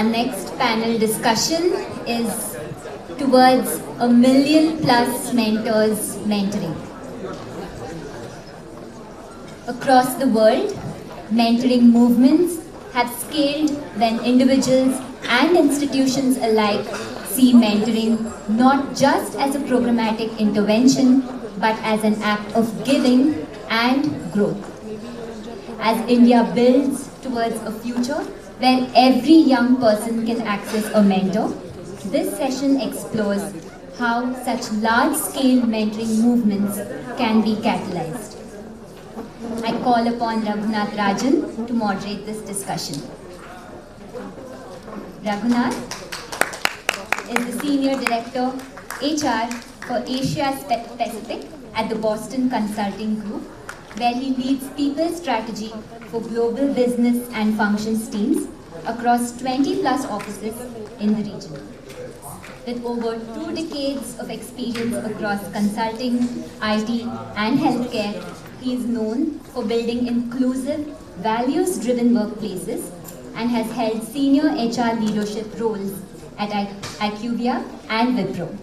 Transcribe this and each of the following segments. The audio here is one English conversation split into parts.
Our next panel discussion is towards 1 million plus mentors mentoring. Across the world, mentoring movements have scaled when individuals and institutions alike see mentoring not just as a programmatic intervention, but as an act of giving and growth. As India builds towards a future where every young person can access a mentor, this session explores how such large-scale mentoring movements can be catalyzed. I call upon Raghunath Rajan to moderate this discussion. Raghunath is the Senior Director, HR for Asia Pacific at the Boston Consulting Group, where he leads people strategy for global business and functions teams across 20 plus offices in the region. With over 2 decades of experience across consulting, IT, and healthcare, he is known for building inclusive, values-driven workplaces and has held senior HR leadership roles at IQVIA and Wipro.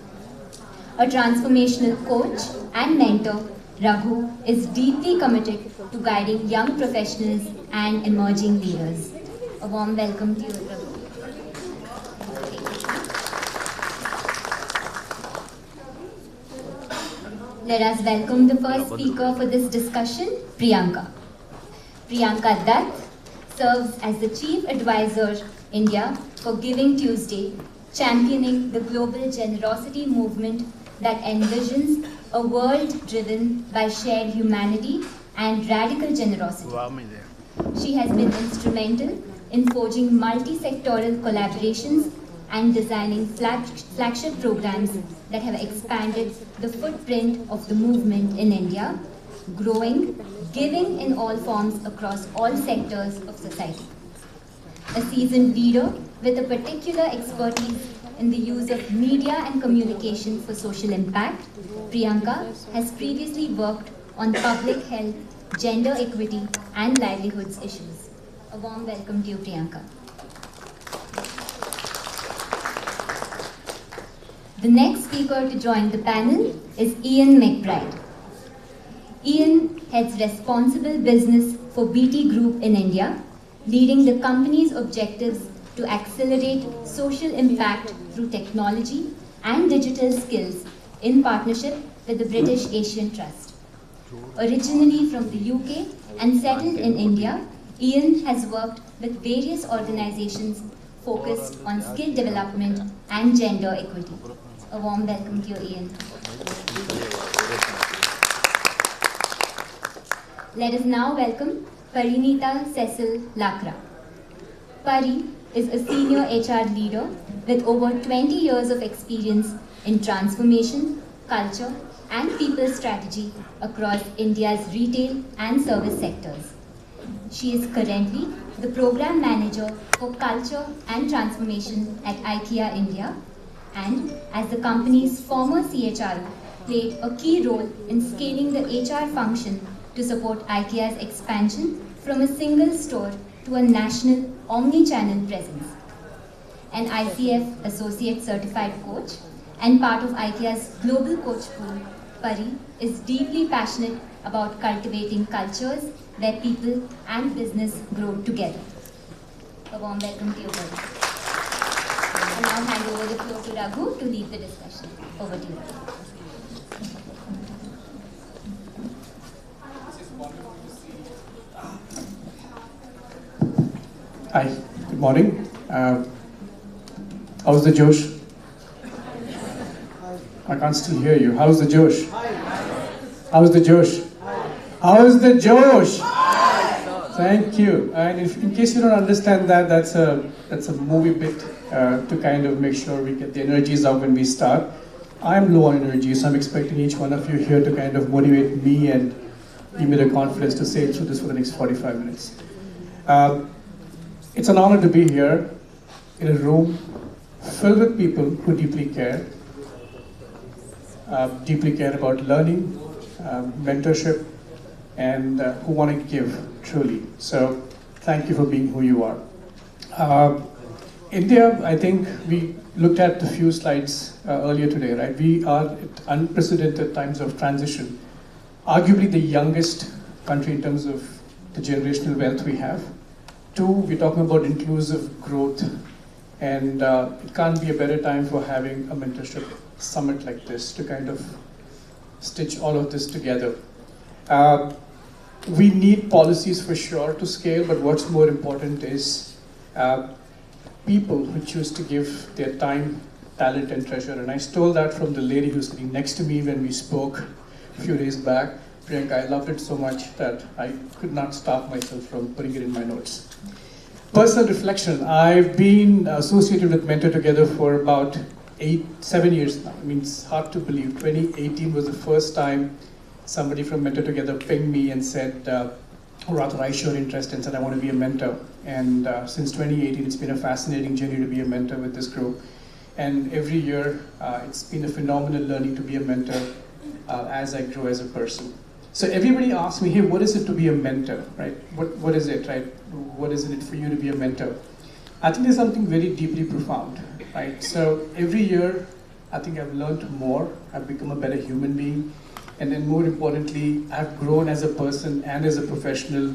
A transformational coach and mentor, Raghu is deeply committed to guiding young professionals and emerging leaders. A warm welcome to you, Raghu. Let us welcome the first speaker for this discussion, Priyanka. Priyanka Dutt serves as the Chief Advisor, India, for Giving Tuesday, championing the global generosity movement that envisions a world driven by shared humanity and radical generosity. She has been instrumental in forging multi-sectoral collaborations and designing flagship programs that have expanded the footprint of the movement in India, growing, giving in all forms across all sectors of society. A seasoned leader with a particular expertise in the use of media and communication for social impact, Priyanka has previously worked on public health, gender equity, and livelihoods issues. A warm welcome to you, Priyanka. The next speaker to join the panel is Ian McBride. Ian heads responsible business for BT Group in India, leading the company's objectives to accelerate social impact through technology and digital skills in partnership with the British Asian Trust. Originally from the UK and settled in India, Ian has worked with various organizations focused on skill development and gender equity. A warm welcome to you, Ian. Let us now welcome Parinita Cecil Lakra. Pari is a senior HR leader with over 20 years of experience in transformation, culture, and people strategy across India's retail and service sectors. She is currently the program manager for culture and transformation at IKEA India, and as the company's former CHRO, played a key role in scaling the HR function to support IKEA's expansion from a single store to a national omni-channel presence. An ICF Associate Certified Coach and part of IKEA's global coach pool, Pari is deeply passionate about cultivating cultures where people and business grow together. A warm welcome to you, Pari. I now hand over the floor to Raghu to lead the discussion. Over to you, Raghu. Hi, good morning. How's the Josh? I can't still hear you. How's the Josh? How's the Josh? How's the Josh? Thank you. And in case you don't understand that, that's a movie bit to kind of make sure we get the energies up when we start. I'm low on energy, so I'm expecting each one of you here to kind of motivate me and give me the confidence to sail through this for the next 45 minutes. It's an honor to be here in a room filled with people who deeply care about learning, mentorship, and who want to give truly. So thank you for being who you are. India, I think we looked at a few slides earlier today, right? We are at unprecedented times of transition. Arguably the youngest country in terms of the generational wealth we have. Two, we're talking about inclusive growth, and it can't be a better time for having a mentorship summit like this to kind of stitch all of this together. We need policies for sure to scale, but what's more important is people who choose to give their time, talent, and treasure. And I stole that from the lady who's sitting next to me when we spoke a few days back. Priyanka, I loved it so much that I could not stop myself from putting it in my notes. Personal reflection. I've been associated with Mentor Together for about 7 years now. I mean, it's hard to believe. 2018 was the first time somebody from Mentor Together pinged me and said, rather I showed interest and said I want to be a mentor. And since 2018, it's been a fascinating journey to be a mentor with this group. And every year, it's been a phenomenal learning to be a mentor as I grow as a person. So everybody asks me, hey, what is it to be a mentor, right? What is it, right? What is it for you to be a mentor? I think there's something very deeply profound, right? So every year, I think I've learned more. I've become a better human being. And then more importantly, I've grown as a person and as a professional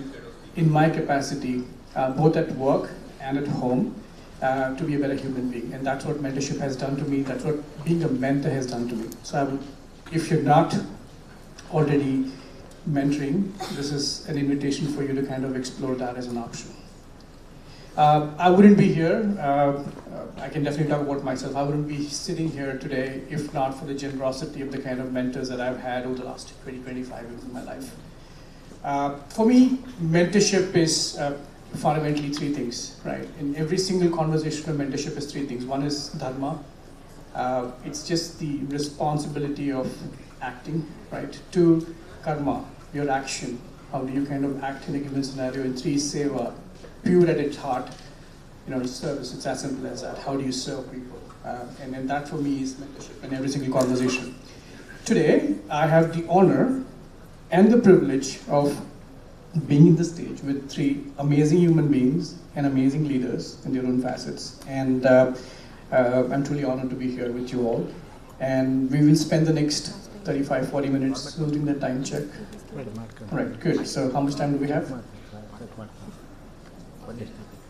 in my capacity, both at work and at home, to be a better human being. And that's what mentorship has done to me. That's what being a mentor has done to me. So I would, if you're not already mentoring, this is an invitation for you to kind of explore that as an option. I wouldn't be here, I can definitely talk about myself, I wouldn't be sitting here today if not for the generosity of the kind of mentors that I've had over the last 20-25 years of my life. For me, mentorship is fundamentally three things, right? In every single conversation of mentorship is three things. One is dharma, it's just the responsibility of acting, right? Two, karma, your action, how do you kind of act in a given scenario? And three, seva, pure at its heart, service. It's as simple as that. How do you serve people? And then that for me is mentorship in every single conversation. Today, I have the honor and the privilege of being in the stage with three amazing human beings and amazing leaders in their own facets. And I'm truly honored to be here with you all. And we will spend the next 35-40 minutes doing the time check. All right, good. So how much time do we have?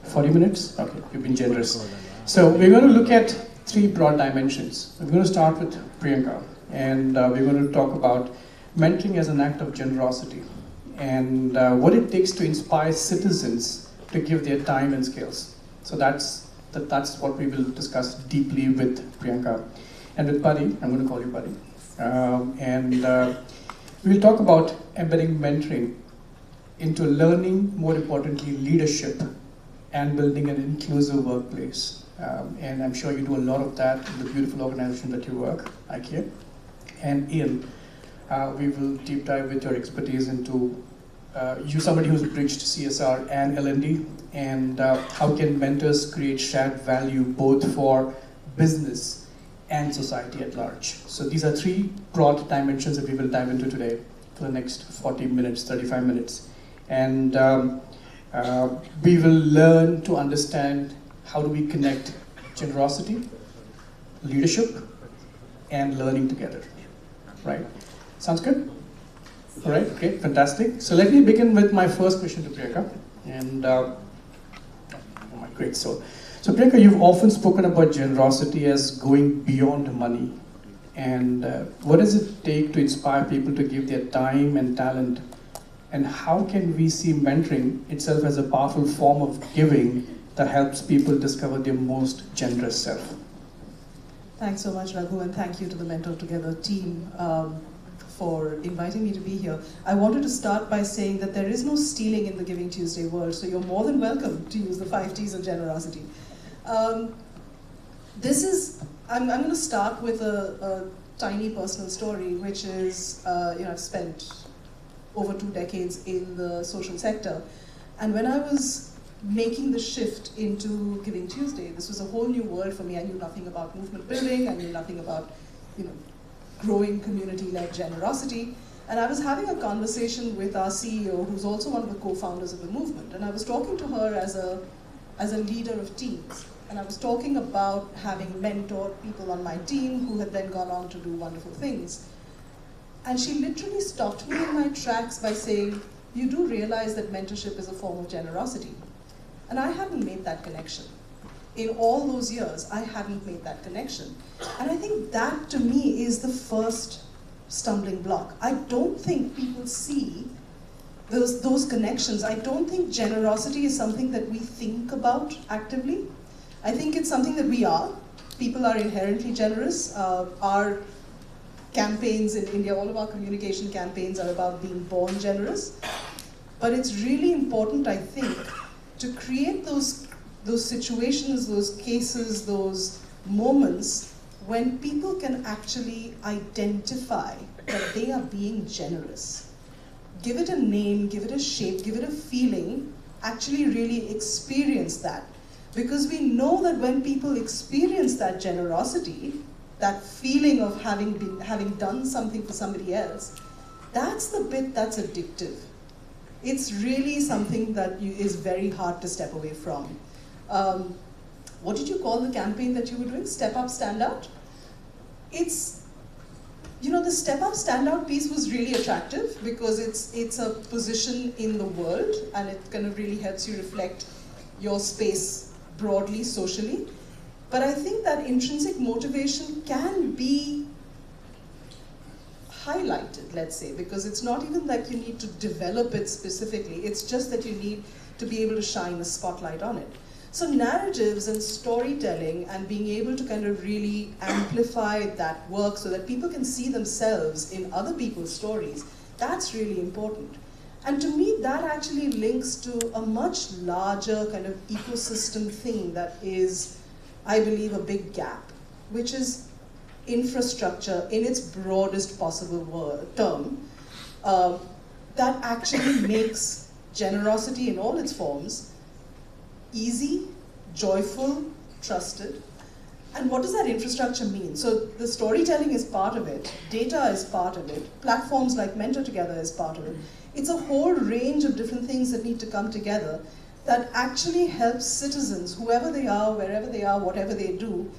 40 minutes? Okay, you've been generous. So we're going to look at three broad dimensions. We're going to start with Priyanka, and we're going to talk about mentoring as an act of generosity, and what it takes to inspire citizens to give their time and skills. So that's what we will discuss deeply with Priyanka. And with Pari, I'm going to call you Pari. We'll talk about embedding mentoring into learning, more importantly, leadership, and building an inclusive workplace. And I'm sure you do a lot of that in the beautiful organization that you work, IKEA. And Ian, we will deep dive with your expertise into you, somebody who's bridged CSR and L&D, and how can mentors create shared value both for business and society at large. So these are three broad dimensions that we will dive into today for the next 40 minutes, 35 minutes. And we will learn to understand how do we connect generosity, leadership, and learning together, right? Sounds good? All right, okay, fantastic. So let me begin with my first question to Priyanka. And, oh my great soul. So Priyanka, you've often spoken about generosity as going beyond money. And what does it take to inspire people to give their time and talent? And how can we see mentoring itself as a powerful form of giving that helps people discover their most generous self? Thanks so much, Raghu, and thank you to the Mentor Together team for inviting me to be here. I wanted to start by saying that there is no stealing in the Giving Tuesday world, so you're more than welcome to use the 5 T's of generosity. I'm going to start with a tiny personal story, which is, I've spent over 2 decades in the social sector. And when I was making the shift into Giving Tuesday, this was a whole new world for me. I knew nothing about movement building, I knew nothing about, growing community-led generosity. And I was having a conversation with our CEO, who's also one of the co-founders of the movement. And I was talking to her as a leader of teams. and I was talking about having mentored people on my team who had then gone on to do wonderful things. And she literally stopped me in my tracks by saying, you do realize that mentorship is a form of generosity. And I hadn't made that connection. In all those years, I hadn't made that connection. And I think that, to me, is the first stumbling block. I don't think people see those connections. I don't think generosity is something that we think about actively. I think it's something that we are. People are inherently generous. Our campaigns in India, all of our communication campaigns are about being born generous. But it's really important, I think, to create those situations, those cases, those moments when people can actually identify that they are being generous. Give it a name, give it a shape, give it a feeling, actually really experience that. Because we know that when people experience that generosity, that feeling of having done something for somebody else, that's the bit that's addictive. It's really something that is very hard to step away from. What did you call the campaign that you were doing? Step Up, Stand Out? The Step Up, Stand Out piece was really attractive because it's a position in the world, and it kind of really helps you reflect your space broadly, socially. But I think that intrinsic motivation can be highlighted, let's say, because it's not even like you need to develop it specifically, it's just that you need to be able to shine a spotlight on it. So narratives and storytelling and being able to kind of really amplify that work so that people can see themselves in other people's stories, that's really important. And to me, that actually links to a much larger kind of ecosystem thing that is, I believe, a big gap, which is infrastructure in its broadest possible term, that actually makes generosity in all its forms easy, joyful, trusted. And what does that infrastructure mean? So the storytelling is part of it, data is part of it, platforms like Mentor Together is part of it. It's a whole range of different things that need to come together that actually helps citizens, whoever they are, wherever they are, whatever they do,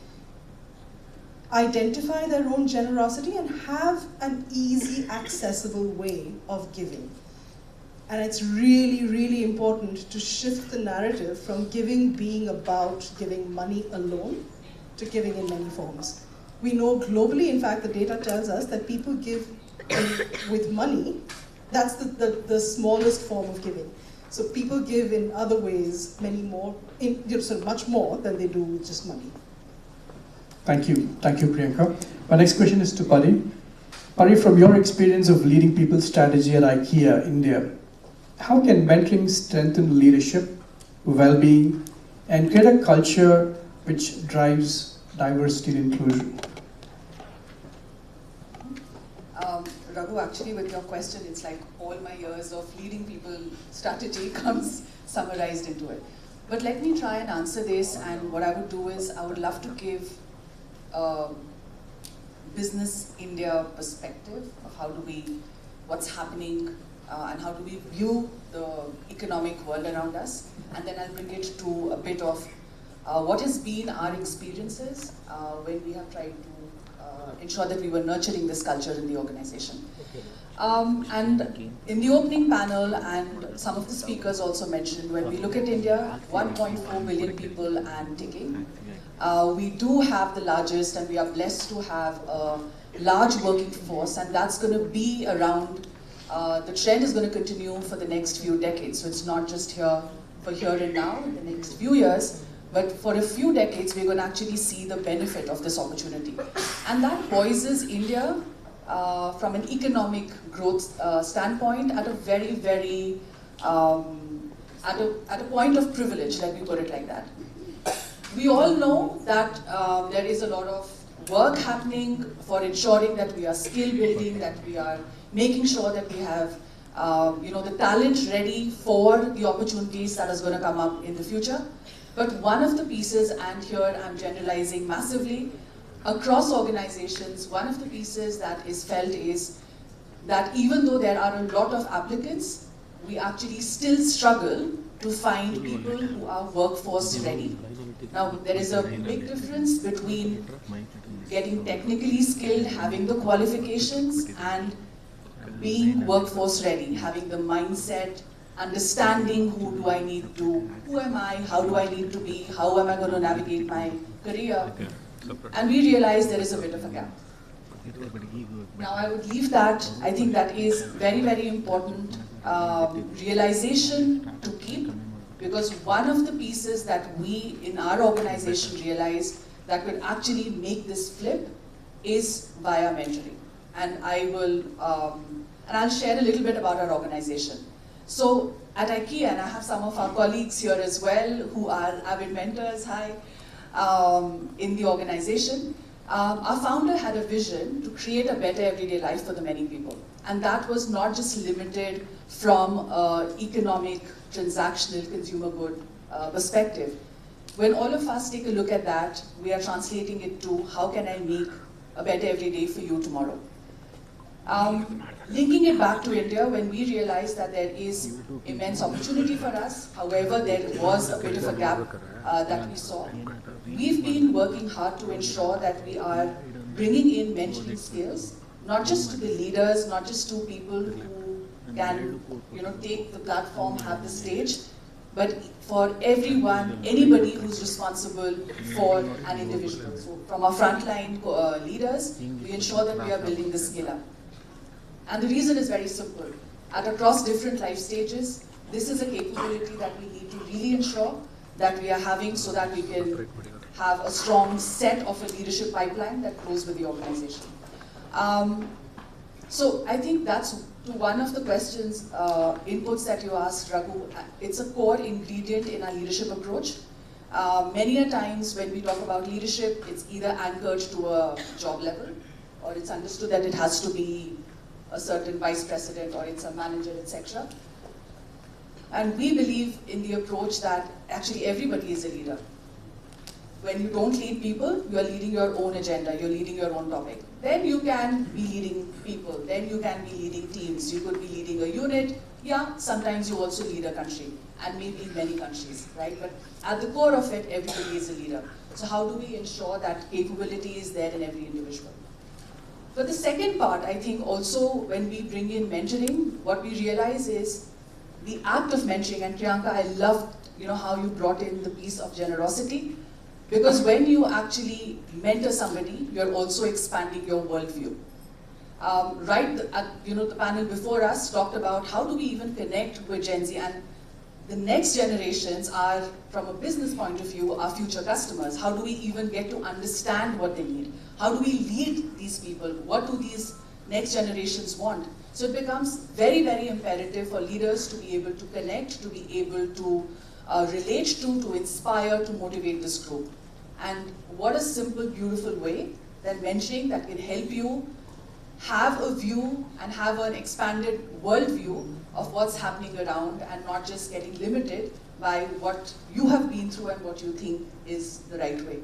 identify their own generosity and have an easy, accessible way of giving. And it's really, really important to shift the narrative from giving being about giving money alone to giving in many forms. We know globally, in fact, the data tells us that people give with money. That's the smallest form of giving. So people give in other ways, many more, much more than they do with just money. Thank you, Priyanka. My next question is to Pari. Pari, from your experience of leading people's strategy at IKEA, India, how can mentoring strengthen leadership, well-being, and create a culture which drives diversity and inclusion? Raghu, actually with your question, it's like all my years of leading people strategy comes summarized into it. But let me try and answer this, and what I would do is I would love to give Business India perspective of what's happening and how do we view the economic world around us, and then I'll bring it to a bit of what has been our experiences when we have tried to ensure that we were nurturing this culture in the organization. And in the opening panel, and some of the speakers also mentioned, when we look at India, 1.4 million people and ticking, we do have the largest, and we are blessed to have a large working force, and that's going to be around, the trend is going to continue for the next few decades. So it's not just here and now, in the next few years, but for a few decades, we're going to actually see the benefit of this opportunity. And that poises India from an economic growth standpoint at a very, very, at a point of privilege, let me put it like that. We all know that there is a lot of work happening for ensuring that we are skill building, that we are making sure that we have the talent ready for the opportunities that is going to come up in the future. But one of the pieces, and here I'm generalizing massively, across organizations, one of the pieces that is felt is that even though there are a lot of applicants, we actually still struggle to find people who are workforce ready. Now, there is a big difference between getting technically skilled, having the qualifications, and being workforce ready, having the mindset, understanding who am I, how do I need to be, how am I going to navigate my career. And we realize there is a bit of a gap. Now I would leave that, I think that is very, very important realization to keep, because one of the pieces that we in our organization realized that could actually make this flip is via mentoring. And I'll share a little bit about our organization. So at IKEA, and I have some of our colleagues here as well who are avid mentors, in the organization. Our founder had a vision to create a better everyday life for the many people. And that was not just limited from economic, transactional, consumer good perspective. When all of us take a look at that, we are translating it to how can I make a better everyday for you tomorrow. Linking it back to India, when we realized that there is immense opportunity for us, however, there was a bit of a gap that we saw. We've been working hard to ensure that we are bringing in mentoring skills, not just to the leaders, not just to people who can, take the platform, have the stage, but for everyone, anybody who's responsible for an individual. So from our frontline leaders, we ensure that we are building the skill up. And the reason is very simple. Across different life stages, this is a capability that we need to really ensure that we are having so that we can have a strong set of a leadership pipeline that grows with the organization. So I think that's to one of the questions, inputs that you asked, Raghu. It's a core ingredient in our leadership approach. Many a times when we talk about leadership, it's either anchored to a job level, or it's understood that it has to be a certain vice president, or it's a manager, etc. And we believe in the approach that actually everybody is a leader. When you don't lead people, you are leading your own agenda, you're leading your own topic. Then you can be leading people, then you can be leading teams, you could be leading a unit. Yeah, sometimes you also lead a country, and maybe many countries, right? But at the core of it, everybody is a leader. So how do we ensure that capability is there in every individual? But the second part, I think also when we bring in mentoring, what we realize is the act of mentoring, and Priyanka, I loved how you brought in the piece of generosity, because when you actually mentor somebody, you're also expanding your worldview. The panel before us talked about how do we even connect with Gen Z, and the next generations are, from a business point of view, our future customers. How do we even get to understand what they need? How do we lead these people? What do these next generations want? So it becomes very, very imperative for leaders to be able to connect, to be able to relate to inspire, to motivate this group. And what a simple, beautiful way than mentoring that can help you have a view and have an expanded worldview of what's happening around, and not just getting limited by what you have been through and what you think is the right way.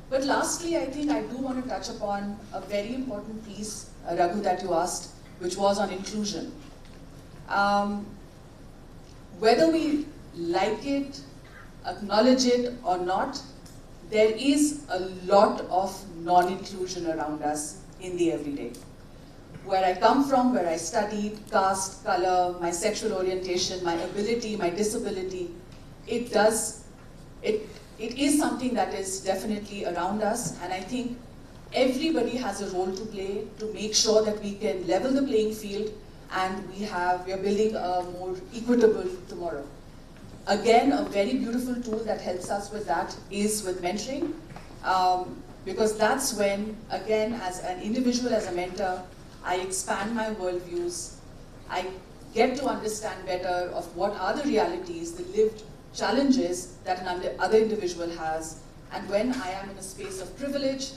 But lastly, I think I do want to touch upon a very important piece, Raghu, that you asked, which was on inclusion. Whether we like it, acknowledge it or not, there is a lot of non-inclusion around us in the everyday. Where I come from, where I studied, caste, color, my sexual orientation, my ability, my disability, it is something that is definitely around us, and I think everybody has a role to play to make sure that we can level the playing field and we are building a more equitable tomorrow. Again, a very beautiful tool that helps us with that is with mentoring, because that's when, again, as an individual, as a mentor, I expand my worldviews, I get to understand better of what are the realities, the lived challenges that an other individual has, and when I am in a space of privilege,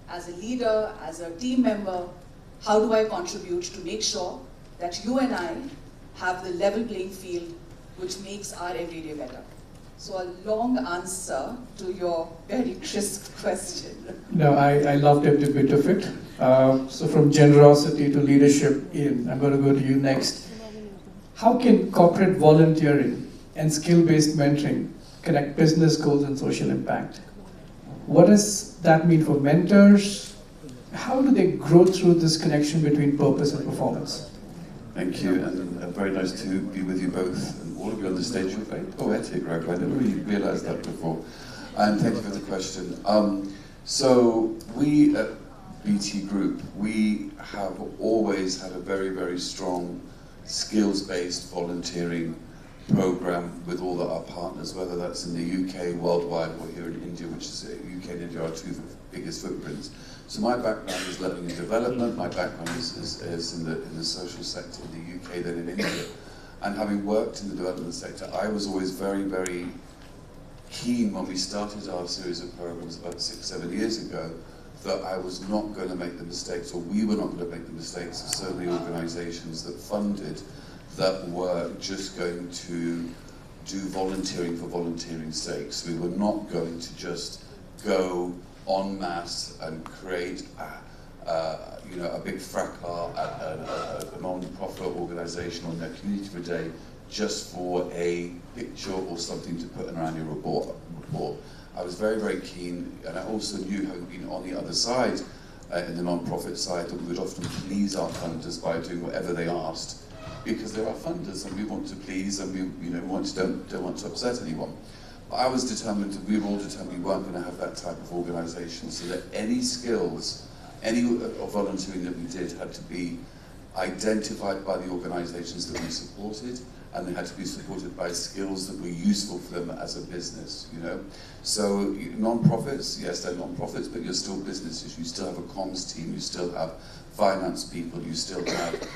as a leader, as a team member, how do I contribute to make sure that you and I have the level playing field which makes our everyday better? So a long answer to your very crisp question. No, I loved every bit of it. So from generosity to leadership, Ian, I'm going to go to you next. How can corporate volunteering and skill-based mentoring connect business goals and social impact. What does that mean for mentors? How do they grow through this connection between purpose and performance? Thank you, and very nice to be with you both, and all of you on the stage. You're very poetic, Raghu. I never really realised that before. And thank you for the question. So we at BT Group, we have always had a very, very strong skills-based volunteering program with all of our partners, whether that's in the UK, worldwide, or here in India, which is UK and India are our two biggest footprints. So my background is learning and development. My background is in the social sector in the UK, then in India. And having worked in the development sector, I was always very, very keen when we started our series of programs about 6-7 years ago, that I was not going to make the mistakes, or we were not going to make the mistakes of so many organisations that funded that were just going to do volunteering for volunteering's sake. So we were not going to just go en masse and create a big fracas at a non-profit organisation on their community for a day just for a picture or something to put in our annual report. I was very, very keen, and I also knew, having been on the other side, in the non-profit side, that we would often please our funders by doing whatever they asked, because they're our funders and we want to please, and we don't want to upset anyone. But I was determined, we were all determined we weren't going to have that type of organisation, so that any skills, any volunteering that we did had to be identified by the organisations that we supported, and they had to be supported by skills that were useful for them as a business, So non-profits, yes, they're non-profits, but you're still businesses. You still have a comms team, you still have finance people, you still have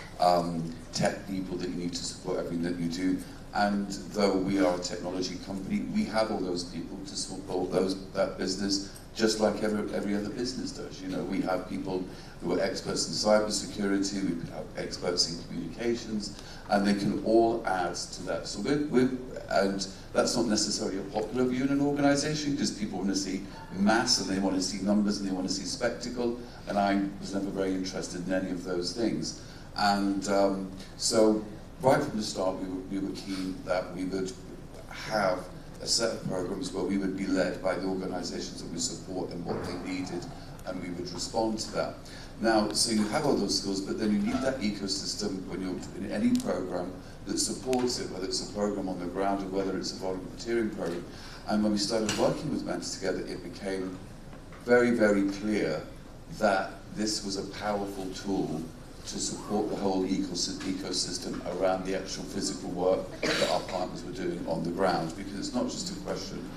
tech people that you need to support everything that you do. And though we are a technology company, we have all those people to support that business, just like every other business does. We have people who are experts in cybersecurity, we have experts in communications, and they can all add to that. So and that's not necessarily a popular view in an organisation, because people want to see mass and they want to see numbers and they want to see spectacle, and I was never very interested in any of those things. And so right from the start we were keen that we would have a set of programs where we would be led by the organisations that we support and what they needed, and we would respond to that. Now, so you have all those skills, but then you need that ecosystem when you're in any program that supports it, whether it's a program on the ground or whether it's a volunteering program. And when we started working with Mentors Together, it became very, very clear that this was a powerful tool to support the whole ecosystem around the actual physical work that our partners were doing on the ground. Because it's not just a question,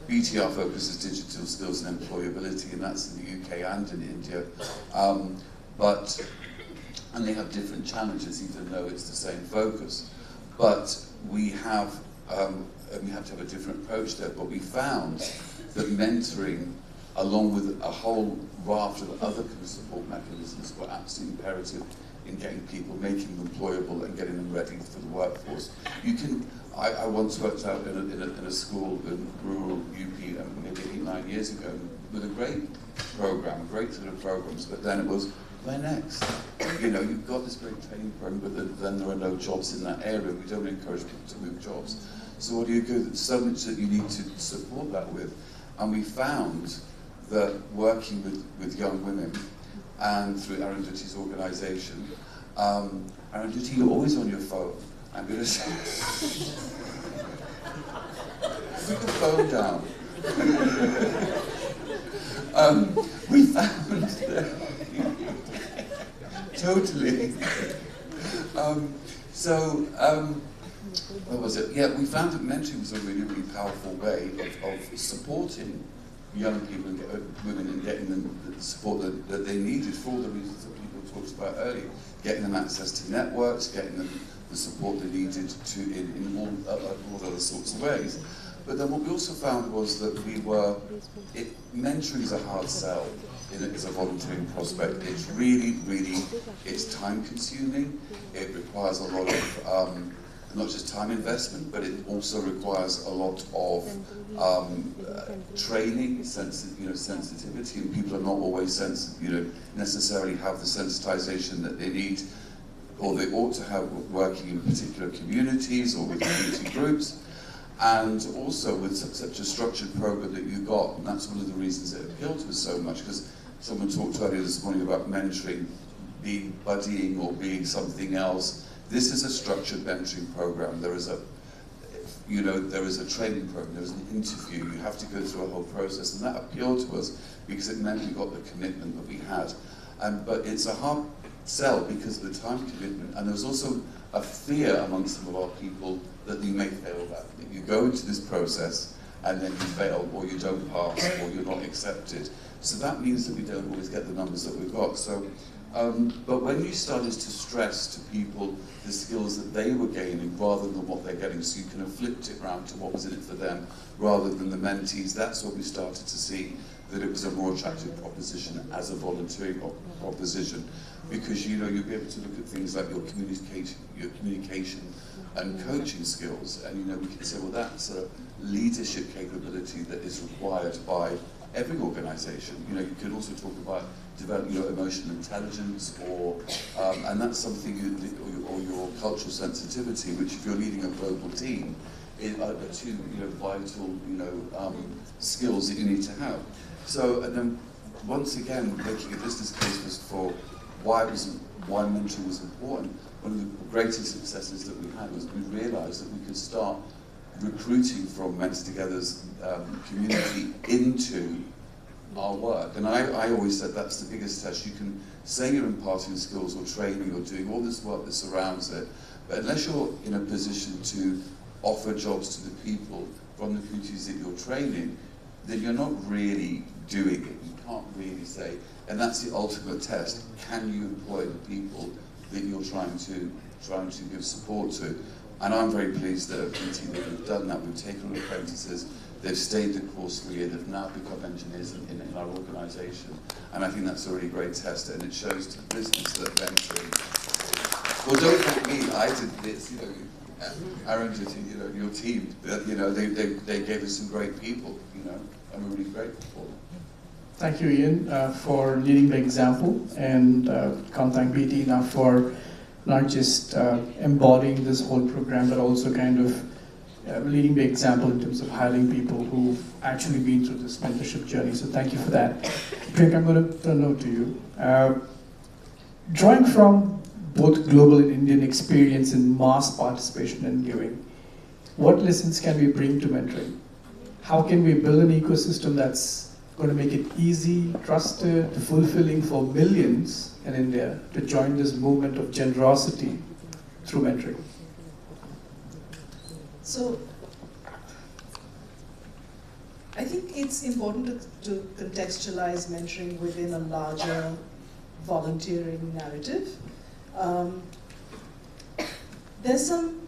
BTR focuses digital skills and employability, and that's in the UK and in India. And they have different challenges, even though it's the same focus. But we have to have a different approach there. But we found that mentoring, along with a whole raft of other kind of support mechanisms, were absolutely imperative in getting people, making them employable and getting them ready for the workforce. I once worked out in a school in rural UP maybe 8-9 years ago with a great program, great sort of programs, but then it was, where next? You've got this great training program, but then there are no jobs in that area. We don't encourage people to move jobs. So what do you do? There's so much that you need to support that with. And we found that working with young women, and through Arundhati's organisation, Arundhati, you're always on your phone. I'm going to say, put the phone down. We found that, totally. What was it? Yeah, we found that mentoring was a really, really powerful way of supporting young people and women and getting them the support that they needed for all the reasons that people talked about earlier. Getting them access to networks, getting them the support they needed in all other sorts of ways. But then what we also found was that mentoring is a hard sell as a volunteering prospect. It's really, it's time consuming. It requires a lot of not just time investment, but it also requires a lot of training, sensitivity, and people are not always necessarily have the sensitization that they need or they ought to have working in particular communities or with community groups. And also with such a structured program that you got, and that's one of the reasons it appealed to us so much, because someone talked earlier this morning about mentoring being buddying or being something else. This is a structured mentoring program. There is a training program, there is an interview, you have to go through a whole process, and that appealed to us because it meant we got the commitment that we had. But it's a hard sell because of the time commitment, and there was also a fear amongst some of our people that you may fail that you go into this process and then you fail, or you don't pass, or you're not accepted. So that means that we don't always get the numbers that we've got. So, but when you started to stress to people the skills that they were gaining rather than what they're getting, so you kind of flipped it around to what was in it for them rather than the mentees, that's when we started to see that it was a more attractive proposition as a volunteering proposition, because you'll be able to look at things like your communication and coaching skills, and we can say, well, that's a leadership capability that is required by every organisation. You can also talk about developing your emotional intelligence, and that's something, or your cultural sensitivity, which if you're leading a global team, are two vital skills that you need to have. So, and then once again, making a business case was for why mentoring was important. One of the greatest successes that we had was we realised that we could start recruiting from Mentor Together's community into our work. And I always said that's the biggest test. You can say you're imparting skills or training or doing all this work that surrounds it, but unless you're in a position to offer jobs to the people from the communities that you're training, then you're not really doing it. You can't really say, and that's the ultimate test. Can you employ the people that you're trying to give support to? And I'm very pleased that at BT that we've done that. We've taken on apprentices, they've stayed the course for a year, they've now become engineers in our organisation. And I think that's a really great test, and it shows to the business that mentoring. Well, don't thank me, I did this, Aaron did, your team, they gave us some great people, and we're really grateful for them. Thank you, Ian, for leading the example, and can't thank BT enough for not just embodying this whole program, but also kind of leading the example in terms of hiring people who've actually been through this mentorship journey. So thank you for that. Priyanka, I'm going to turn over to you. Drawing from both global and Indian experience in mass participation and giving, what lessons can we bring to mentoring? How can we build an ecosystem that's going to make it easy, trusted, fulfilling for millions in India to join this movement of generosity through mentoring? So, I think it's important to contextualize mentoring within a larger volunteering narrative. There's some,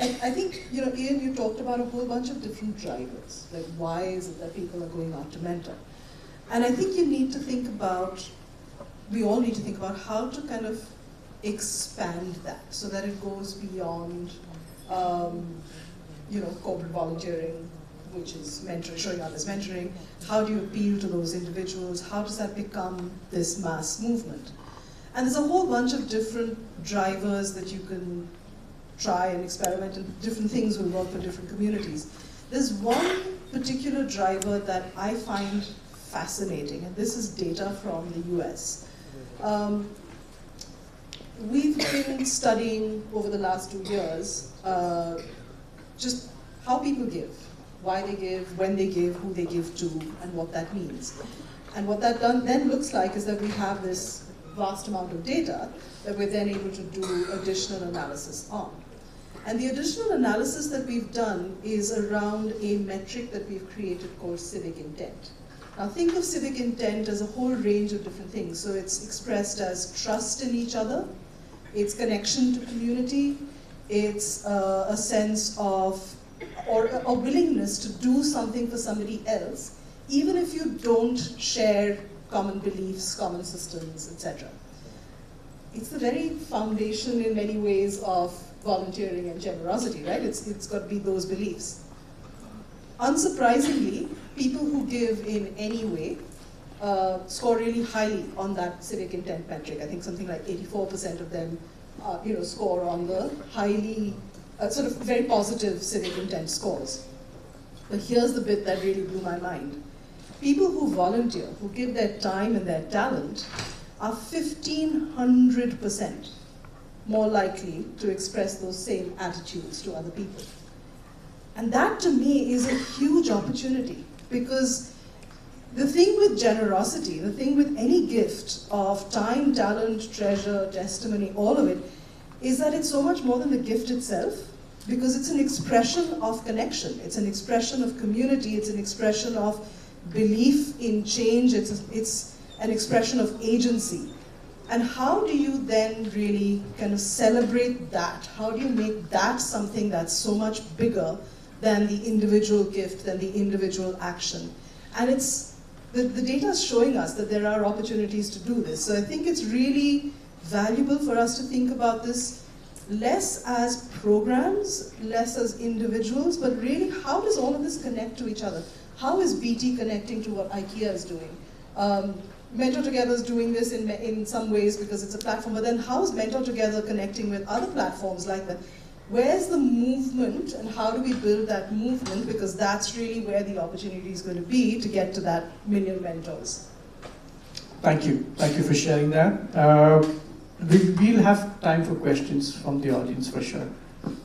I think, Ian, you talked about a whole bunch of different drivers, like why is it that people are going out to mentor? And I think you need to think about, we all need to think about how to kind of expand that so that it goes beyond, corporate volunteering, which is mentoring, showing up as mentoring. How do you appeal to those individuals? How does that become this mass movement? And there's a whole bunch of different drivers that you can try and experiment, and different things will work for different communities. There's one particular driver that I find fascinating, and this is data from the US. We've been studying over the last 2 years just how people give, why they give, when they give, who they give to, and what that means. And what that then looks like is that we have this vast amount of data that we're then able to do additional analysis on. And the additional analysis that we've done is around a metric that we've created called civic intent. Now think of civic intent as a whole range of different things. So it's expressed as trust in each other, it's connection to community, it's a sense of, or a willingness to do something for somebody else, even if you don't share common beliefs, common systems, etc. It's the very foundation in many ways of volunteering and generosity, right? It's got to be those beliefs. Unsurprisingly, people who give in any way score really highly on that civic intent metric. I think something like 84% of them score on the highly sort of very positive civic intent scores. But here's the bit that really blew my mind. People who volunteer, who give their time and their talent, are 1,500% more likely to express those same attitudes to other people. And that to me is a huge opportunity, because the thing with generosity, the thing with any gift of time, talent, treasure, testimony, all of it, is that it's so much more than the gift itself, because it's an expression of connection, it's an expression of community, it's an expression of belief in change, it's an expression of agency. And how do you then really kind of celebrate that? How do you make that something that's so much bigger than the individual gift, than the individual action? And the data is showing us that there are opportunities to do this. So I think it's really valuable for us to think about this less as programs, less as individuals, but really how does all of this connect to each other? How is BT connecting to what IKEA is doing? Mentor Together is doing this in some ways because it's a platform, but then how is Mentor Together connecting with other platforms like that? Where's the movement and how do we build that movement? Because that's really where the opportunity is going to be to get to that million mentors. Thank you. Thank you for sharing that. We'll have time for questions from the audience for sure.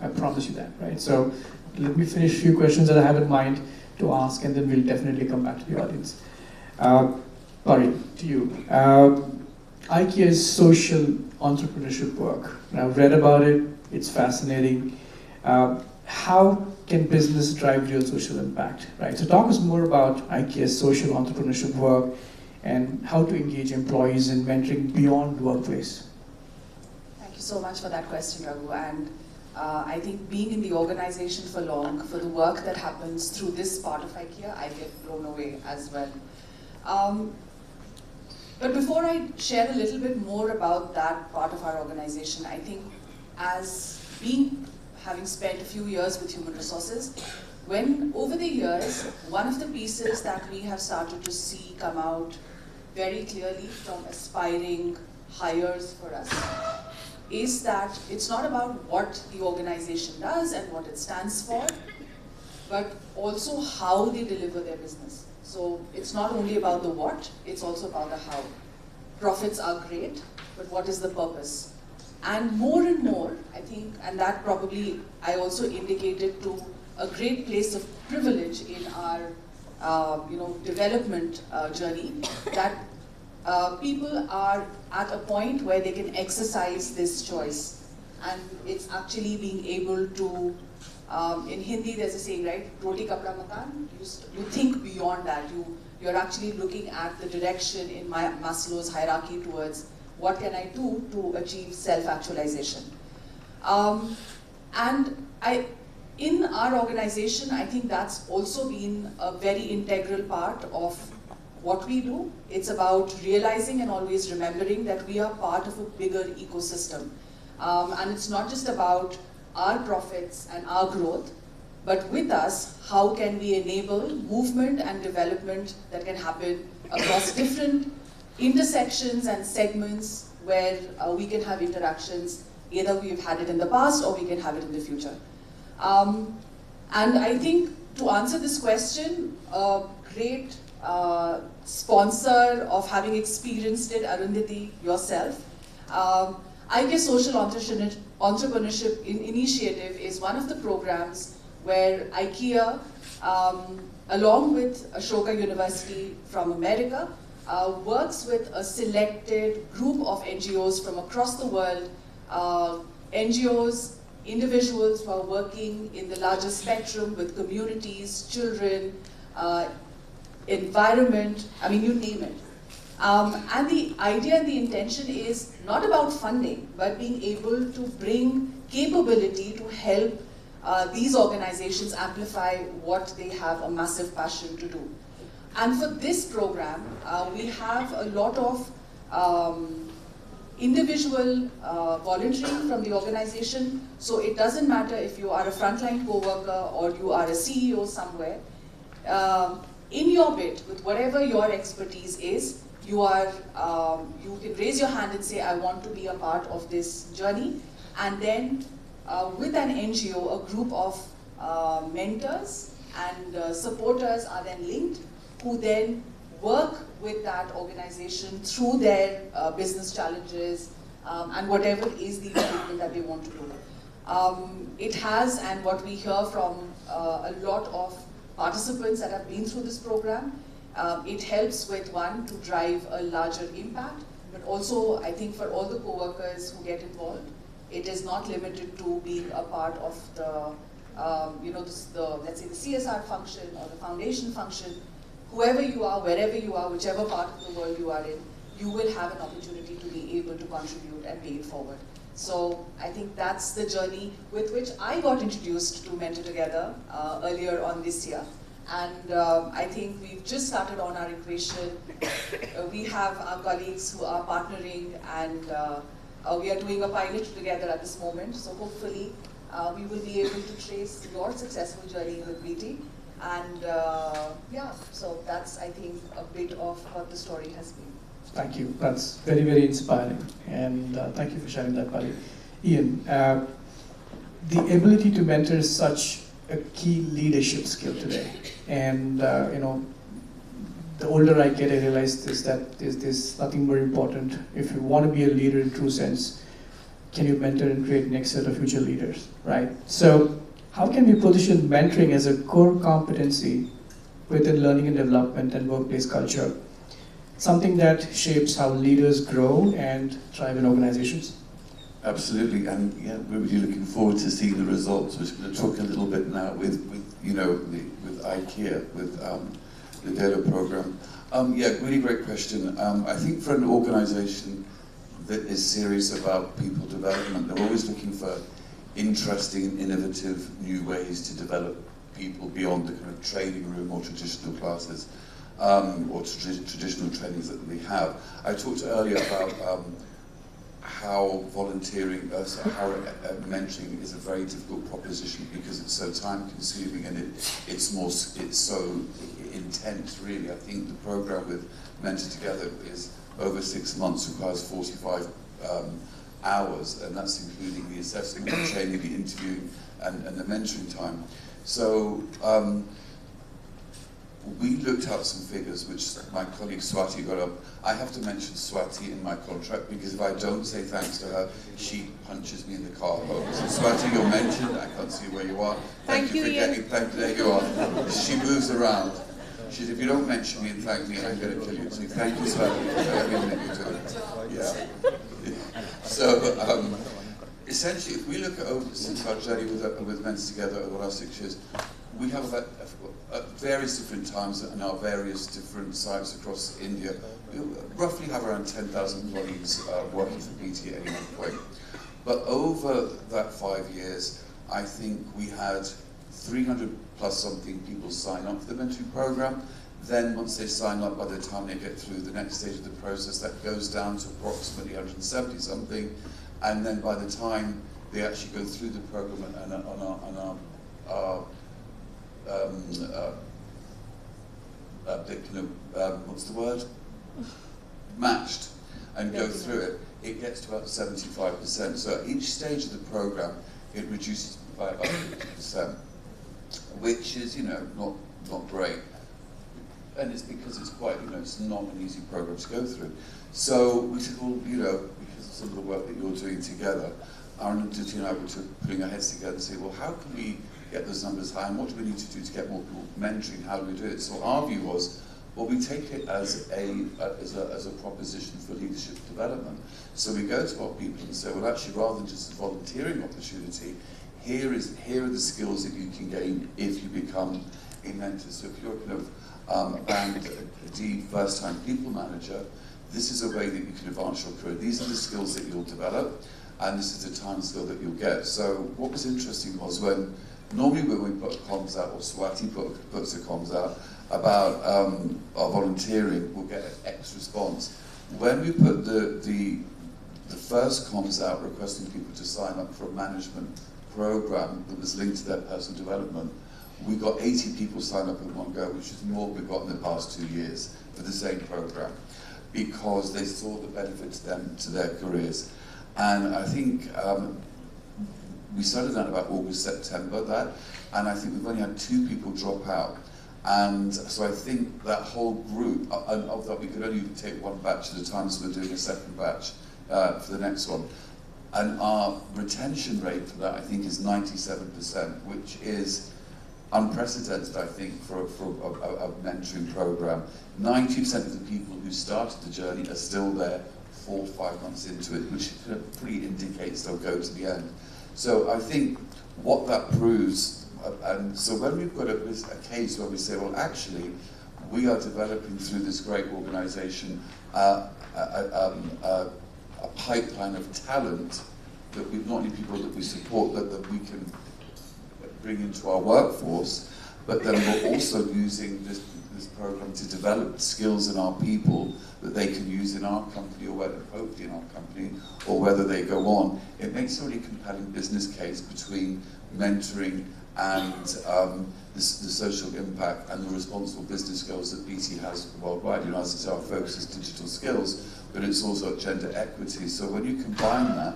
I promise you that, right? So let me finish a few questions that I have in mind to ask, and then we'll definitely come back to the audience. Pari, to you. IKEA's social entrepreneurship work. I've read about it. It's fascinating. How can business drive real social impact, right? So talk us more about IKEA's social entrepreneurship work and how to engage employees in mentoring beyond workplace. Thank you so much for that question, Raghu. And I think being in the organization for long, for the work that happens through this part of IKEA, I get blown away as well. But before I share a little bit more about that part of our organization, I think having spent a few years with human resources, when over the years, one of the pieces that we have started to see come out very clearly from aspiring hires for us is that it's not about what the organization does and what it stands for, but also how they deliver their business. So it's not only about the what, it's also about the how. Profits are great, but what is the purpose? And more, I think, and that probably I also indicated to a great place of privilege in our development journey, that people are at a point where they can exercise this choice. And it's actually being able to, in Hindi there's a saying, right, roti kapda makan, you think beyond that, you're actually looking at the direction in Maslow's hierarchy towards what can I do to achieve self-actualization. And in our organization, I think that's also been a very integral part of what we do. It's about realizing and always remembering that we are part of a bigger ecosystem. And it's not just about our profits and our growth, but with us, how can we enable movement and development that can happen across different intersections and segments where we can have interactions. Either we've had it in the past or we can have it in the future. And I think to answer this question, a great sponsor of having experienced it, Arundhati, yourself, IKEA Social Entrepreneurship Initiative is one of the programs where IKEA, along with Ashoka University from America, works with a selected group of NGOs from across the world, NGOs, individuals who are working in the larger spectrum with communities, children, environment, I mean, you name it. And the idea and the intention is not about funding, but being able to bring capability to help these organizations amplify what they have a massive passion to do. And for this program, we have a lot of individual volunteering from the organization. So it doesn't matter if you are a frontline co-worker or you are a CEO somewhere. In your bit, with whatever your expertise is, you can raise your hand and say, I want to be a part of this journey. And then with an NGO, a group of mentors and supporters are then linked, who then work with that organization through their business challenges and whatever is the improvement that they want to do. It has, and what we hear from a lot of participants that have been through this program, it helps with, one, to drive a larger impact, but also I think for all the co-workers who get involved, it is not limited to being a part of the, let's say the CSR function or the foundation function. Whoever you are, wherever you are, whichever part of the world you are in, you will have an opportunity to be able to contribute and pay it forward. So I think that's the journey with which I got introduced to Mentor Together earlier on this year. And I think we've just started on our equation. We have our colleagues who are partnering, and we are doing a pilot together at this moment. So hopefully we will be able to trace your successful journey with BT. And yeah, so that's, I think, a bit of what the story has been. Thank you. That's very, very inspiring. And thank you for sharing that, Pari. Ian, the ability to mentor is such a key leadership skill today. And, the older I get, I realize there's nothing more important. If you want to be a leader in true sense, can you mentor and create next set of future leaders, right? So how can we position mentoring as a core competency within learning and development and workplace culture? Something that shapes how leaders grow and thrive in organizations? Absolutely, and yeah, we're really looking forward to seeing the results. We're going to talk a little bit now with IKEA, with the DELA program. Yeah, really great question. I think for an organization that is serious about people development, they're always looking for interesting and innovative new ways to develop people beyond the kind of training room or traditional classes. Or traditional trainings that we have. I talked earlier about how volunteering, how mentoring is a very difficult proposition because it's so time-consuming and it's so intense. Really, I think the program with Mentor Together is over 6 months, requires 45 hours, and that's including the assessment, the training, the interviewing, and the mentoring time. So. We looked at some figures which my colleague Swati got up. I have to mention Swati in my contract because if I don't say thanks to her, she punches me in the car home. So Swati, you're mentioned. I can't see where you are. Thank you for getting. There you are. She moves around. She said, if you don't mention me and thank me, I'm going to kill you. So thank you, Swati, for everything that you're doing. Yeah. So essentially, if we look at since our journey with Mentor Together over the last 6 years, we have at various different times in our various different sites across India, we roughly have around 10,000 employees working for BT at any one point. But over that 5 years, I think we had 300 plus something people sign up for the mentoring program. Then once they sign up, by the time they get through the next stage of the process, that goes down to approximately 170 something. And then by the time they actually go through the program and what's the word? Matched, and go through it, it gets to about 75%. So at each stage of the program, it reduces by about 50%, which is, not great. And it's because it's quite, it's not an easy program to go through. So we said, well, because of some of the work that you're doing together, Aaron and Duty and I were putting our heads together and say, well, how can we get those numbers high, and what do we need to do to get more people mentoring? How do we do it? So our view was, well, we take it as a proposition for leadership development. So we go to our people and say, well, actually, rather than just a volunteering opportunity, here are the skills that you can gain if you become a mentor. So if you're kind of a Band D first-time people manager, this is a way that you can advance your career. These are the skills that you'll develop, and this is the time skill that you'll get. So what was interesting was normally when we put comms out, or Swati puts the comms out, about our volunteering, we'll get an X response. When we put the first comms out requesting people to sign up for a management program that was linked to their personal development, we got 80 people sign up in one go, which is more than we've got in the past 2 years for the same program, because they saw the benefit to them, to their careers. And I think we started that about August, September, and I think we've only had 2 people drop out. And so I think that whole group, of that we could only take 1 batch at a time, so we're doing a 2nd batch for the next one. And our retention rate for that, I think, is 97%, which is unprecedented, I think, for a mentoring program. 90% of the people who started the journey are still there 4 or 5 months into it, which pretty indicates they'll go to the end. So I think what that proves, and so when we've got a case where we say, well, actually, we are developing through this great organization a pipeline of talent that we, not only people that we support, that we can bring into our workforce, but then we're also using this program to develop skills in our people that they can use in our company, or whether hopefully in our company, or whether they go on. It makes a really compelling business case between mentoring and the social impact and the responsible business goals that BT has worldwide. You know, as I say, our focus is digital skills, but it's also gender equity. So when you combine that,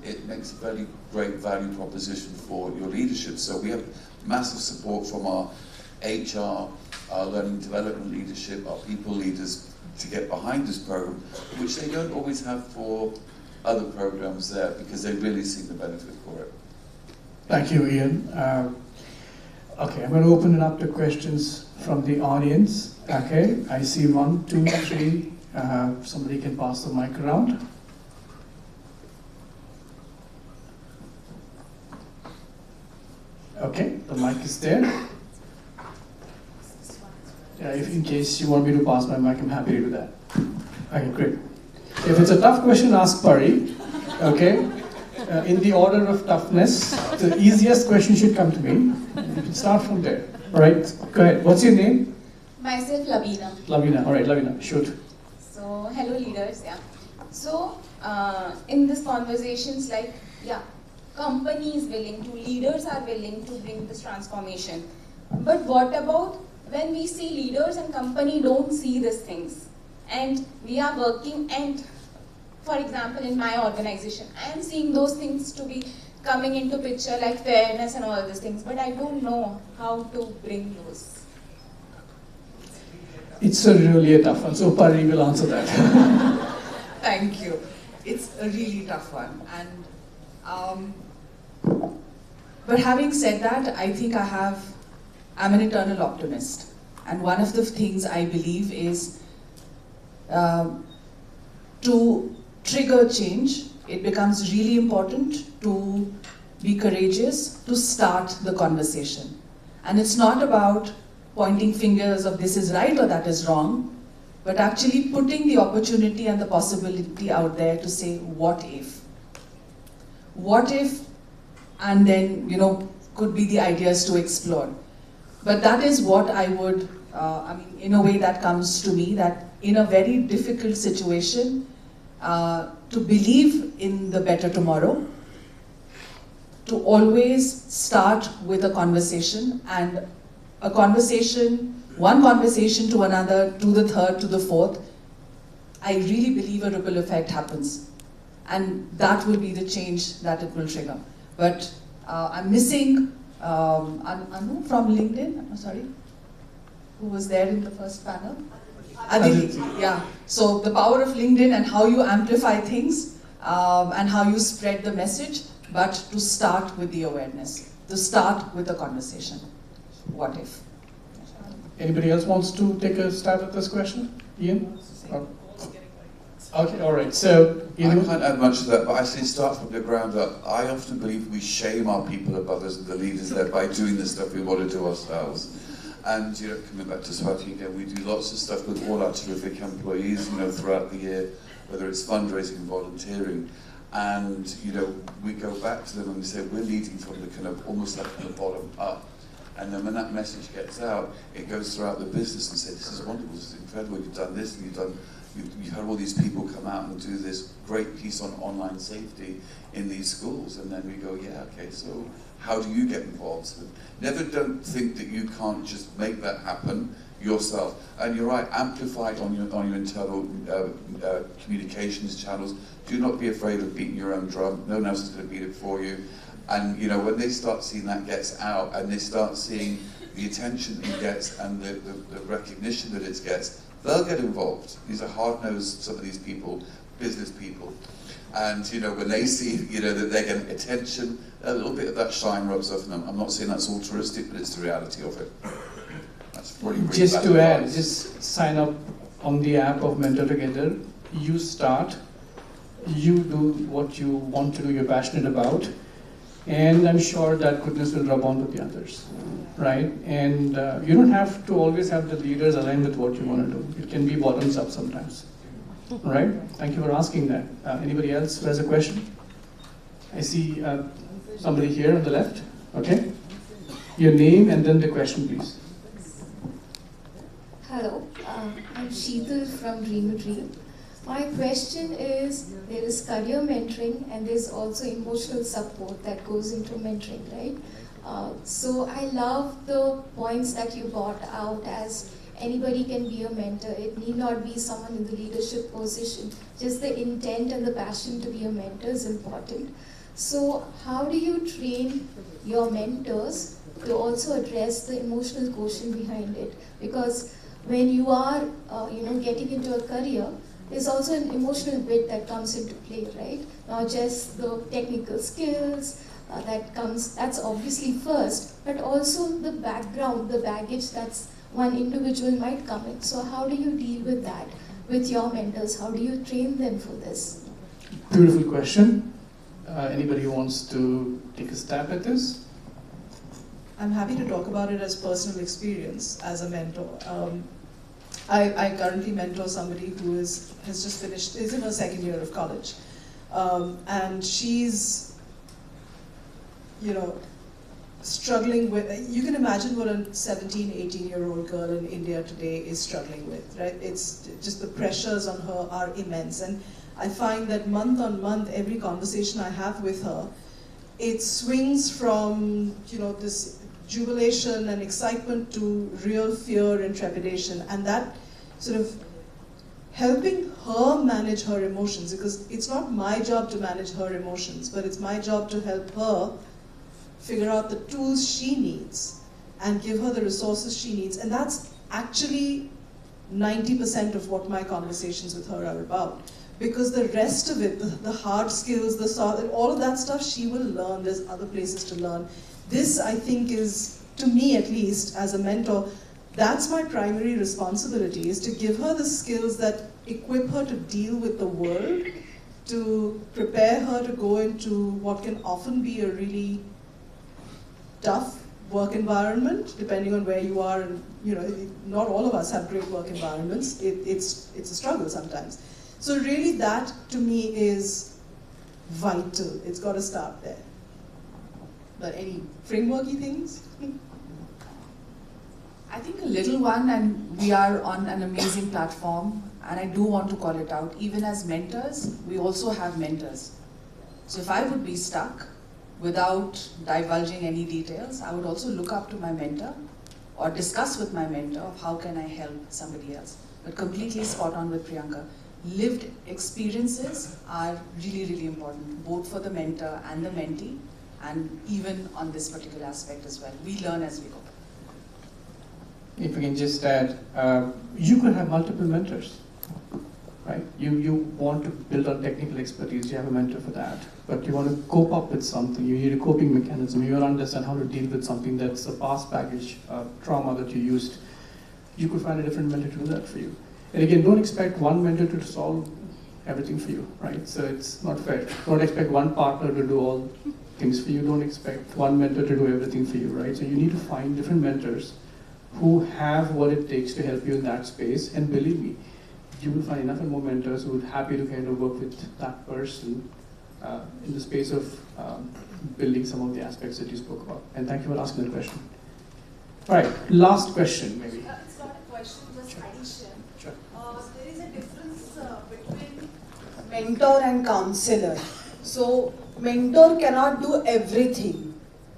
it makes a very great value proposition for your leadership. So we have massive support from our HR, our learning and development leadership, our people leaders to get behind this program, which they don't always have for other programs there, because they really see the benefit for it. Thank you, Ian. Okay, I'm going to open it up to questions from the audience. Okay, I see 1, 2, 3. Somebody can pass the mic around. Okay, the mic is there. Yeah, if in case you want me to pass my mic, I'm happy to do that. Okay, great. If it's a tough question, ask Pari. Okay, in the order of toughness, the easiest question should come to me. You can start from there. All right, go ahead. What's your name? Myself, Lavina. Lavina. All right, Lavina, shoot. So, hello leaders, yeah. So, in this conversations, like, yeah, company is willing to, leaders are willing to bring this transformation. But what about when we see leaders and company don't see these things? And we are working, and for example, in my organization, I am seeing those things to be coming into picture, like fairness and all these things, but I don't know how to bring those. It's really a tough one, so Pari will answer that. Thank you. It's a really tough one. And but having said that, I think I'm an eternal optimist. And one of the things I believe is to trigger change, it becomes really important to be courageous, to start the conversation. And it's not about pointing fingers of this is right or that is wrong, but actually putting the opportunity and the possibility out there to say, what if? What if? And then, you know, could be the ideas to explore. But that is what I would, in a way that comes to me, that in a very difficult situation, to believe in the better tomorrow, to always start with a conversation, and a conversation, one conversation to another, to the third, to the fourth, I really believe a ripple effect happens. And that will be the change that it will trigger. But I'm missing Anu from LinkedIn, I'm sorry, who was there in the first panel? Aditi, yeah. So the power of LinkedIn and how you amplify things and how you spread the message, but to start with the awareness, to start with the conversation. What if? Anybody else wants to take a stab at this question? Ian? Okay, all right. So, I can't add much to that, but I say start from the ground up. I often believe we shame our people above us and the leaders there by doing the stuff we want to do ourselves. And, you know, coming back to Swati again, we do lots of stuff with all our terrific employees, you know, throughout the year, whether it's fundraising and volunteering. And, you know, we go back to them and we say, we're leading from the kind of, almost like from the bottom up. And then when that message gets out, it goes throughout the business and say, this is wonderful, this is incredible, you've done this, and you've had all these people come out and do this great piece on online safety in these schools. And then we go, yeah, okay, so how do you get involved? So never don't think that you can't just make that happen yourself. And you're right, amplify it on your internal communications channels. Do not be afraid of beating your own drum. No one else is going to beat it for you. And you know, when they start seeing that gets out, and they start seeing the attention it gets and the recognition that it gets, they'll get involved. These are hard-nosed, some of these people, business people. And you know, when they see, you know, that they're getting attention, a little bit of that shine rubs off on them. I'm not saying that's altruistic, but it's the reality of it. That's probably really just to add, advice. just sign up on the app of Mentor Together. You start, you do what you want to do, you're passionate about, and I'm sure that goodness will rub on to the others, right? And you don't have to always have the leaders align with what you want to do. It can be bottoms up sometimes, right? Thank you for asking that. Anybody else who has a question? I see somebody here on the left. Okay. Your name and then the question, please. Hello, I'm Sheetal from Dream to Dream. My question is, there is career mentoring and there's also emotional support that goes into mentoring, right? So I love the points that you brought out as anybody can be a mentor. It need not be someone in the leadership position. Just the intent and the passion to be a mentor is important. So how do you train your mentors to also address the emotional quotient behind it? Because when you are getting into a career, there's also an emotional bit that comes into play, right? Not just the technical skills that's obviously first, but also the background, the baggage that's one individual might come in. So how do you deal with that with your mentors? How do you train them for this? Beautiful question. Anybody who wants to take a stab at this? I'm happy to talk about it as personal experience as a mentor. I currently mentor somebody who has just finished, is in her second year of college. And she's, struggling with, you can imagine what a 17, 18-year-old girl in India today is struggling with, right? It's just the pressures on her are immense. And I find that month on month, every conversation I have with her, it swings from, this jubilation and excitement to real fear and trepidation, and that sort of helping her manage her emotions, because it's not my job to manage her emotions, but it's my job to help her figure out the tools she needs and give her the resources she needs. And that's actually 90% of what my conversations with her are about, because the rest of it, the hard skills, all of that stuff she will learn. There's other places to learn. This, I think, is, to me at least, as a mentor, that's my primary responsibility, is to give her the skills that equip her to deal with the world, to prepare her to go into what can often be a really tough work environment, depending on where you are. And not all of us have great work environments. It's a struggle sometimes. So really that, to me, is vital. It's got to start there. But any frameworky things? I think a little one, and we are on an amazing platform, and I do want to call it out. Even as mentors, we also have mentors. So if I would be stuck without divulging any details, I would also look up to my mentor or discuss with my mentor of how can I help somebody else. But completely spot on with Priyanka. Lived experiences are really, really important, both for the mentor and the mentee, and even on this particular aspect as well. We learn as we go. If we can just add, you could have multiple mentors, right? You want to build on technical expertise, you have a mentor for that. But you want to cope up with something, you need a coping mechanism, you want to understand how to deal with something that's a past baggage, trauma that you used. You could find a different mentor to do that for you. And again, don't expect one mentor to solve everything for you, right? So it's not fair. Don't expect one partner to do all things for you. Don't expect one mentor to do everything for you, right? So you need to find different mentors who have what it takes to help you in that space. And believe me, you will find enough and more mentors who are happy to kind of work with that person in the space of building some of the aspects that you spoke about. And thank you for asking that question. All right, last question maybe. It's not a question, just addition. Sure. There is a difference between mentor and counselor. So mentor cannot do everything.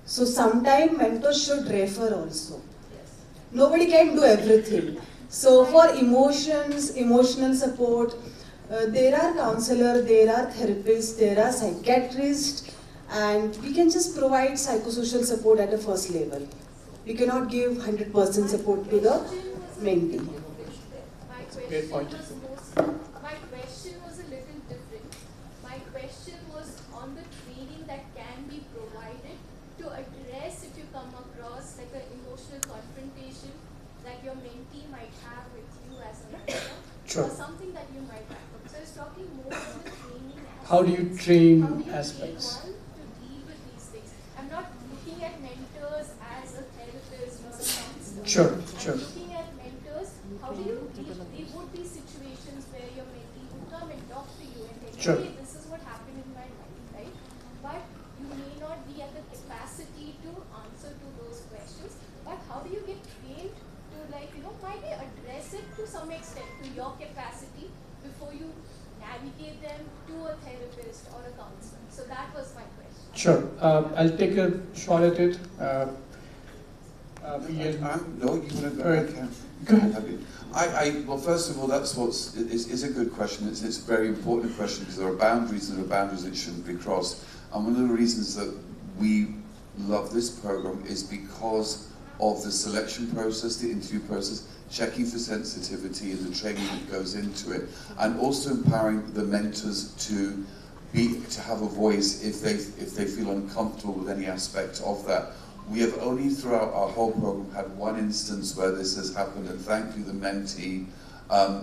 So sometimes mentor should refer also. Nobody can do everything. So for emotions, emotional support, there are counselors, there are therapists, there are psychiatrists, and we can just provide psychosocial support at the first level. We cannot give 100% support to the mentee. Great point. My question was a little different. My question was on the training that can be provided to address if you come across like an emotional confrontation that your mentee might have with you as a mentor, Sure. or something that you might have. So I was talking more on the training aspect. How do you train How do you aspects? train one to deal with these things? I'm not looking at mentors as a therapist or a counselor. Sure, I'm sure. looking at mentors, how do you deal? There would be situations where your mentee would come and talk to you and tell you, Sure. hey, this is what happened in my life, right? But you may not be at the capacity to answer to those questions. But how do you get trained to maybe address it to some extent to your capacity before you navigate them to a therapist or a counselor? So that was my question. Sure. I'll take a shot at it. Ian. No, you want to All right. okay. Go ahead. Well, first of all, that's is a good question. It's a very important question because there are boundaries and there are boundaries that shouldn't be crossed. And one of the reasons that we love this program is because of the selection process, the interview process, checking for sensitivity and the training that goes into it, and also empowering the mentors to have a voice if they feel uncomfortable with any aspect of that. We have only throughout our whole program had one instance where this has happened, and thankfully the mentee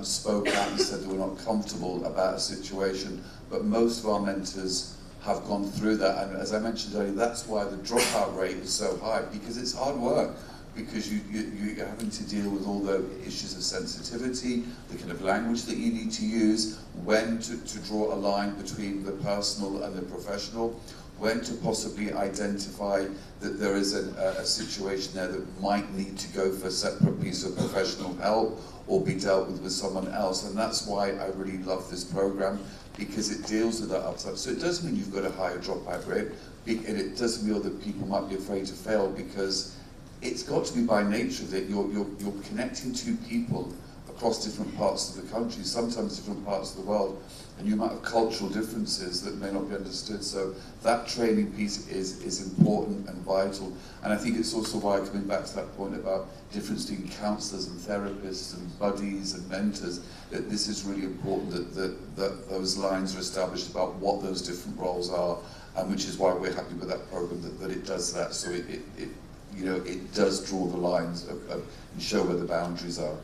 spoke out and said they were not comfortable about a situation, but most of our mentors have gone through that, and as I mentioned earlier, that's why the dropout rate is so high, because it's hard work, because you're having to deal with all the issues of sensitivity, the kind of language that you need to use, when to draw a line between the personal and the professional, when to possibly identify that there is a situation there that might need to go for a separate piece of professional help or be dealt with someone else. And that's why I really love this program, because it deals with that upside. So it does mean you've got a higher dropout rate, and it does mean that people might be afraid to fail, because it's got to be by nature that you're connecting to people across different parts of the country, sometimes different parts of the world, and you might have cultural differences that may not be understood. So that training piece is important and vital. And I think it's also why, coming back to that point about difference between counsellors and therapists and buddies and mentors, that this is really important that those lines are established about what those different roles are, and which is why we're happy with that program, that it does that. So it does draw the lines and show where the boundaries are.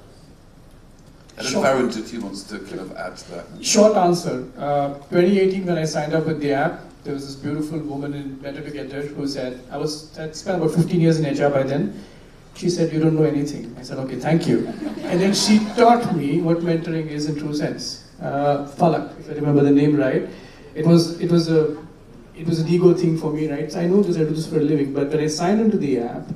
I don't know if Aaron, if he wants to kind of add to that. Short answer. 2018, when I signed up with the app, there was this beautiful woman in Better Together who said, I'd spent about 15 years in HR by then. She said, you don't know anything. I said, okay, thank you. And then she taught me what mentoring is in true sense. Falak, if I remember the name right. It was an ego thing for me, right? So I know this, I do this for a living, but when I signed into the app,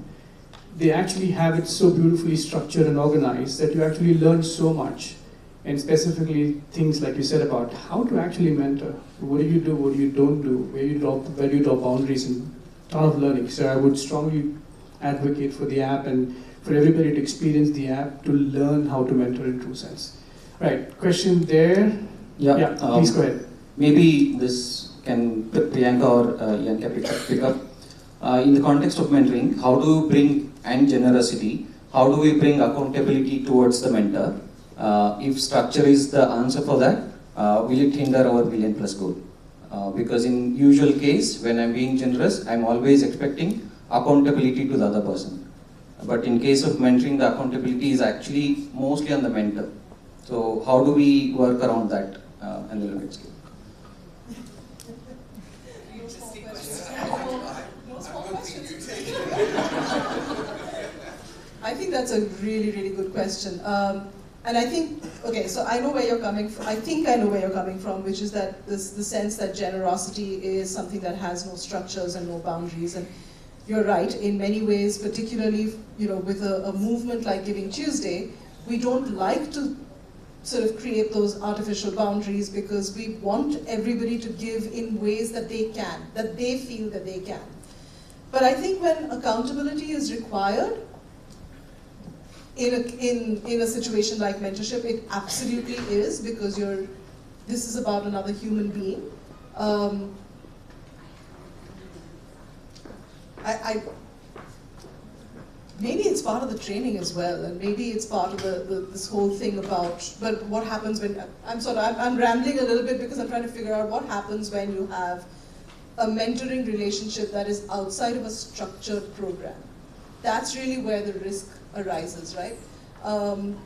they actually have it so beautifully structured and organized that you actually learn so much. And specifically things like you said about how to actually mentor. What do you do, what do you don't do, where do you draw boundaries, and a ton of learning. So I would strongly advocate for the app and for everybody to experience the app to learn how to mentor in true sense. Right, question there? Yeah, please go ahead. Maybe this can Priyanka or Ian can pick up. In the context of mentoring, how do you bring and generosity? How do we bring accountability towards the mentor? If structure is the answer for that, will it hinder our billion plus goal? Because in usual case, when I'm being generous, I'm always expecting accountability to the other person. But in case of mentoring, the accountability is actually mostly on the mentor. So how do we work around that and the limit scale? I think that's a really, really good question. And I think, okay, so I know where you're coming from. I think I know where you're coming from, which is that the sense that generosity is something that has no structures and no boundaries. And you're right, in many ways, particularly with a movement like Giving Tuesday, we don't like to sort of create those artificial boundaries, because we want everybody to give in ways that they can, that they feel that they can. But I think when accountability is required, in a situation like mentorship, it absolutely is, because this is about another human being. maybe it's part of the training as well, and maybe it's part of this whole thing about, but what happens when, I'm rambling a little bit because I'm trying to figure out what happens when you have a mentoring relationship that is outside of a structured program. That's really where the risk arises, right? And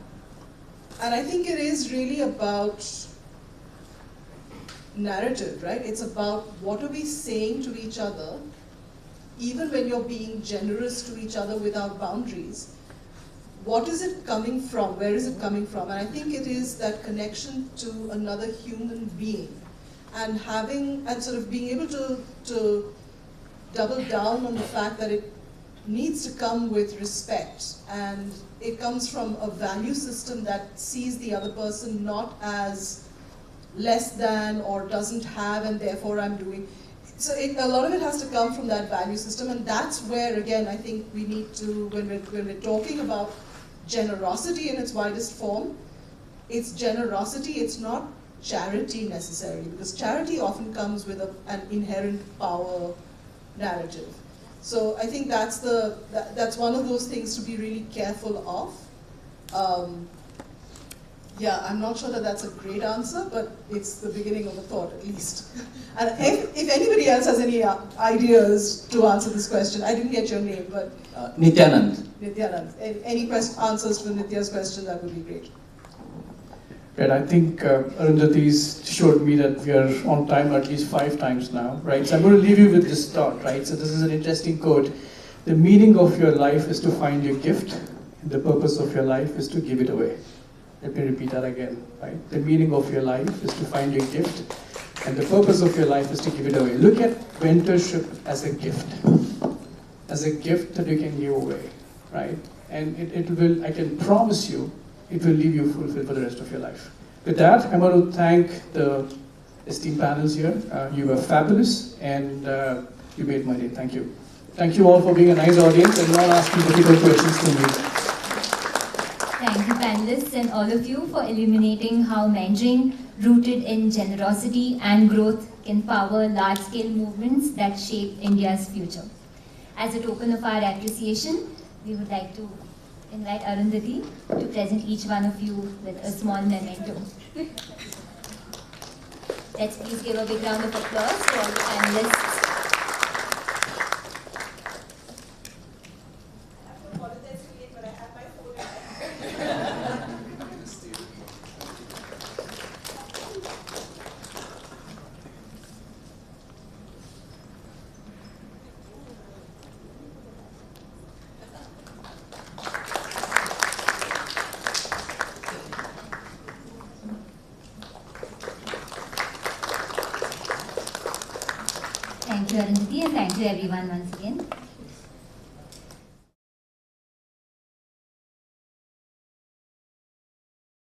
I think it is really about narrative, right? It's about what are we saying to each other, even when you're being generous to each other without boundaries. What is it coming from? Where is it coming from? And I think it is that connection to another human being, and sort of being able to double down on the fact that it needs to come with respect, and it comes from a value system that sees the other person not as less than or doesn't have and therefore I'm doing. So a lot of it has to come from that value system, and that's where, again, I think we need to, when we're talking about generosity in its widest form, it's generosity, it's not charity necessarily, because charity often comes with an inherent power narrative. So I think that's one of those things to be really careful of. Yeah, I'm not sure that that's a great answer, but it's the beginning of a thought at least. And if anybody else has any ideas to answer this question, I didn't get your name, but Nityanand. Nityanand. Any answers to Nitya's question, that would be great. Right, I think Arundhati's showed me that we are on time at least 5 times now, right? So I'm going to leave you with this thought, right? So this is an interesting quote. The meaning of your life is to find your gift, and the purpose of your life is to give it away. Let me repeat that again, right? The meaning of your life is to find your gift, and the purpose of your life is to give it away. Look at mentorship as a gift that you can give away, right? And it will, I can promise you, it will leave you fulfilled for the rest of your life. With that, I want to thank the esteemed panels here. You were fabulous, and you made my day. Thank you. Thank you all for being a nice audience and not asking difficult questions to me. Thank you, panelists, and all of you for illuminating how mentoring, rooted in generosity and growth, can power large-scale movements that shape India's future. As a token of our appreciation, we would like to invite Arundhati to present each one of you with a small memento. Let's please give a big round of applause to all the panelists. Thank you, Arundhati, and thank you everyone once again.